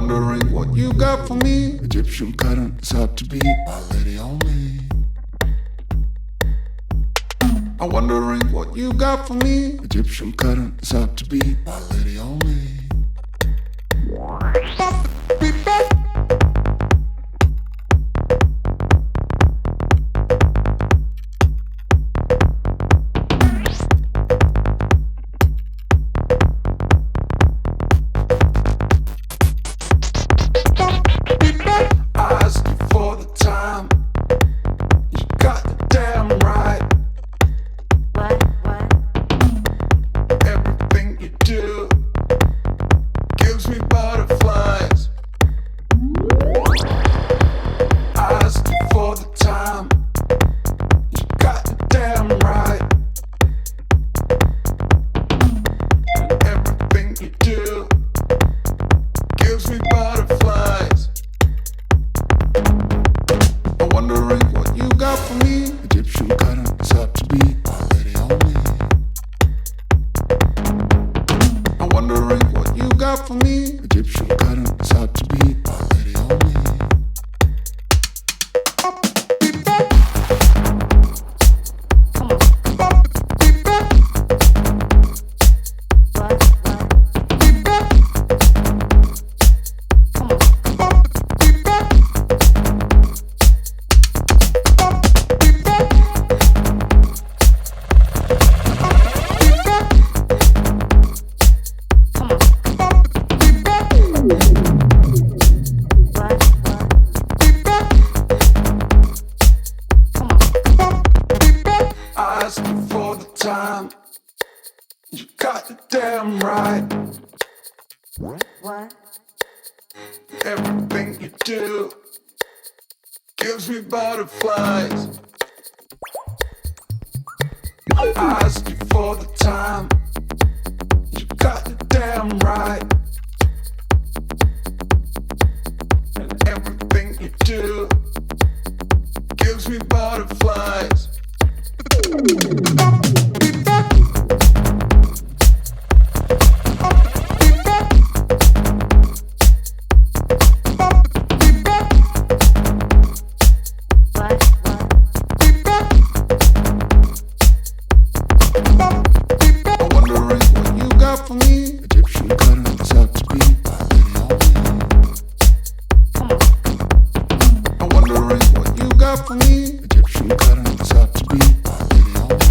wondering what you got for me. Egyptian pattern is hard to beat, my lady on me. I'm wondering what you got for me. Egyptian pattern is hard to beat, my lady on me. I asked you for the time. You got the damn right. Everything you do gives me butterflies. I asked you for the time. You got the damn right. Everything you do gives me butterflies. I'm wondering what you got for me. Egyptian pattern is hard to beat, my lady on me. I'm wondering what you got for me. Egyptian pattern is hard to beat, my lady on me. I asked you for the time. You got the damn right. Everything you do gives me butterflies. I asked you for the time. You got the damn right. And everything you do gives me butterflies. I'm wondering what you got for me. Egyptian pattern is hard to beat, my lady on me. I'm wondering what you got for me. Egyptian pattern is hard to beat, my lady on me.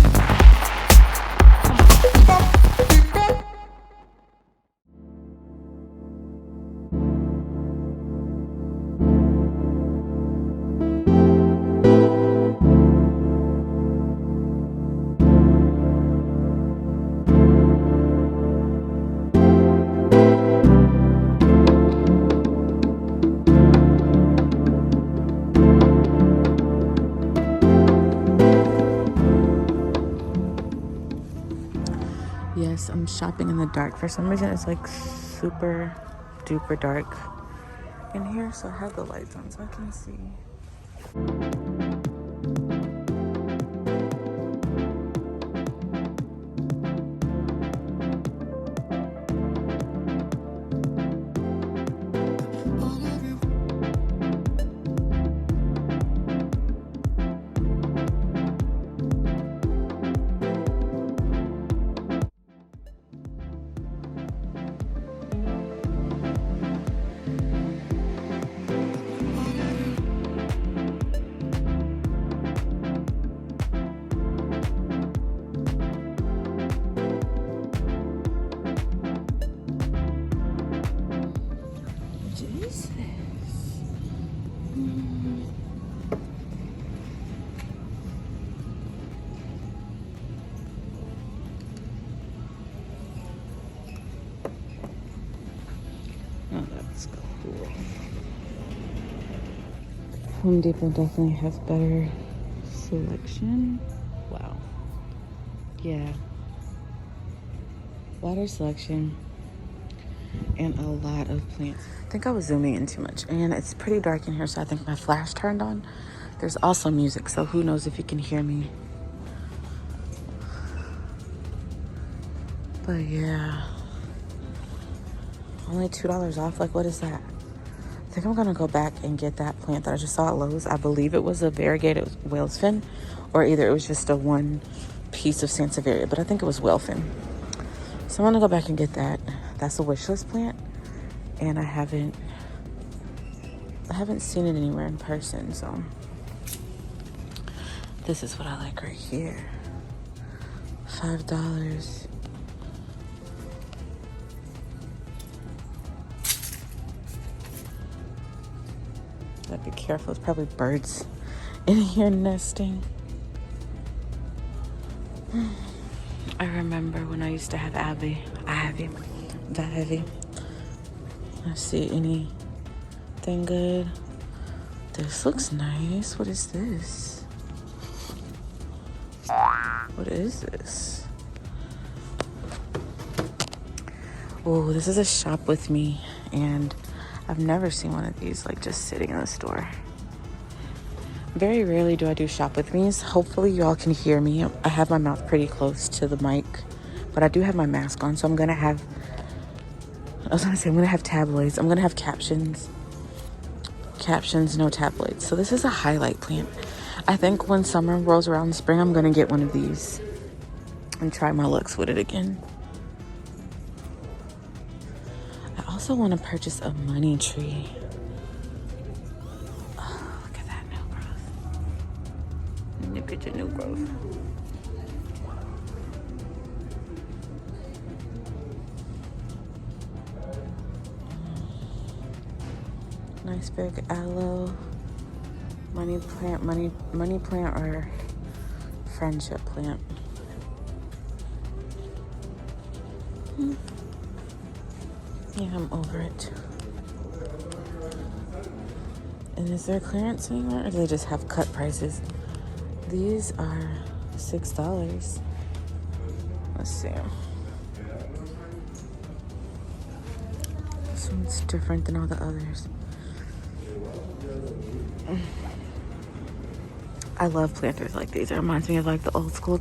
Yes, I'm shopping in the dark. For some reason, it's like super duper dark in here, so I have the lights on so I can see. Oh, that's cool. Home Depot definitely has better selection. Wow. Yeah. Wider selection and a lot of plants. I think I was zooming in too much, and it's pretty dark in here, so I think my flash turned on. There's also music, so who knows if you can hear me. But yeah, only $2 off. Like, what is that? I think I'm gonna go back and get that plant that I just saw at Lowe's. I believe it was a variegated whale's fin, or either it was just a one piece of Sansevieria, but I think it was whale fin. So I'm gonna go back and get that. That's a wish list plant, and I haven't seen it anywhere in person. So this is what I like right here. $5. Gotta be careful. It's probably birds in here nesting. I remember when I used to have ivy. Let's see, anything good? This looks nice. What is this? What is this? Oh, this is a shop with me, and I've never seen one of these like just sitting in the store. Very rarely do I do shop with me's. Hopefully y'all can hear me. I have my mouth pretty close to the mic, but I do have my mask on, so I'm gonna have tabloids. I'm gonna have captions, no tabloids. So this is a highlight plant. I think when summer rolls around in spring, I'm gonna get one of these and try my looks with it again. I also want to purchase a money tree. Oh, look at that new growth. Look at the new growth. Nice big aloe. Money plant or friendship plant. Yeah, I'm over it. And is there clearance anywhere, or do they just have cut prices? These are $6. Let's see. This one's different than all the others. I love planters like these. It reminds me of like the old school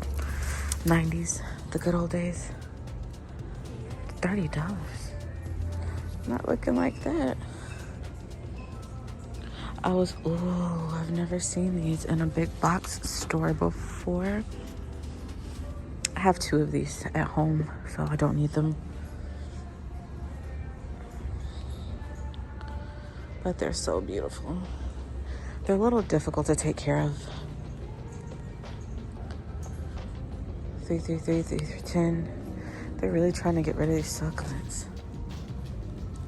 90s, the good old days. $30. Not looking like that. I've never seen these in a big box store before. I have 2 of these at home, so I don't need them. But they're so beautiful. They're a little difficult to take care of. 333, They're really trying to get rid of these succulents.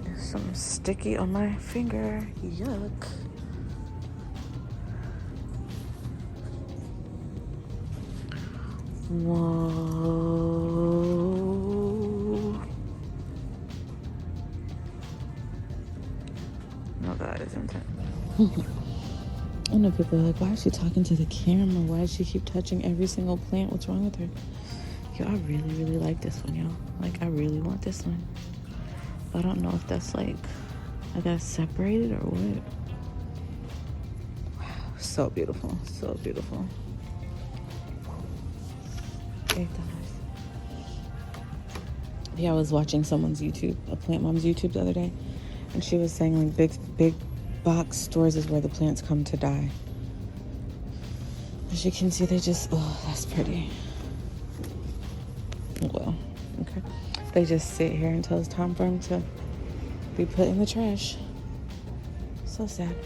There's some sticky on my finger. Yuck. Whoa. No, that isn't it. I know people are like, why is she talking to the camera? Why does she keep touching every single plant? What's wrong with her? Yo, I really, really like this one, y'all. Like, I really want this one. I don't know if that's like, I got separated or what. Wow, so beautiful, so beautiful. $8. Yeah, I was watching someone's YouTube, a plant mom's YouTube the other day, and she was saying like big box stores is where the plants come to die. As you can see, they just, oh, that's pretty. Well, okay. They just sit here until it's time for them to be put in the trash. So sad.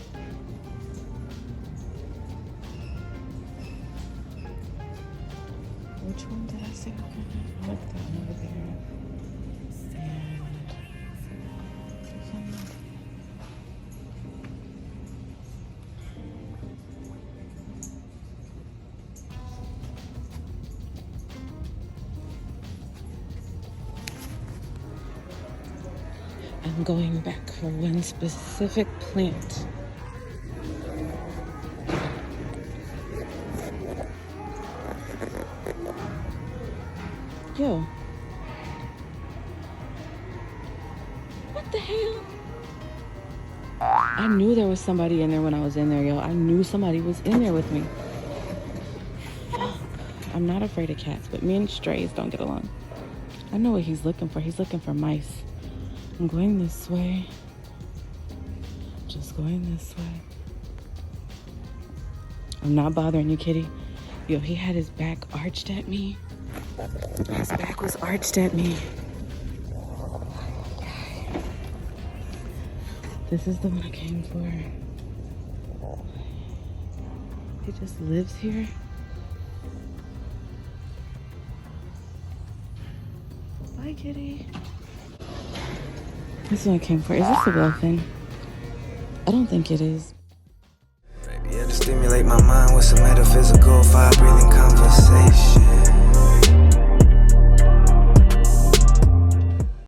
Which one did I say? I like that one over there. I'm going back for one specific plant. Yo. What the hell? I knew there was somebody in there when I was in there, yo. I knew somebody was in there with me. Fuck. I'm not afraid of cats, but me and strays don't get along. I know what he's looking for. He's looking for mice. I'm going this way. going this way. I'm not bothering you, kitty. Yo, he had his back arched at me. His back was arched at me. This is the one I came for. He just lives here. Bye, kitty. This one I came for. Is this a dolphin? I don't think it is. Yeah, to stimulate my mind with some metaphysical, fire-breathing conversation.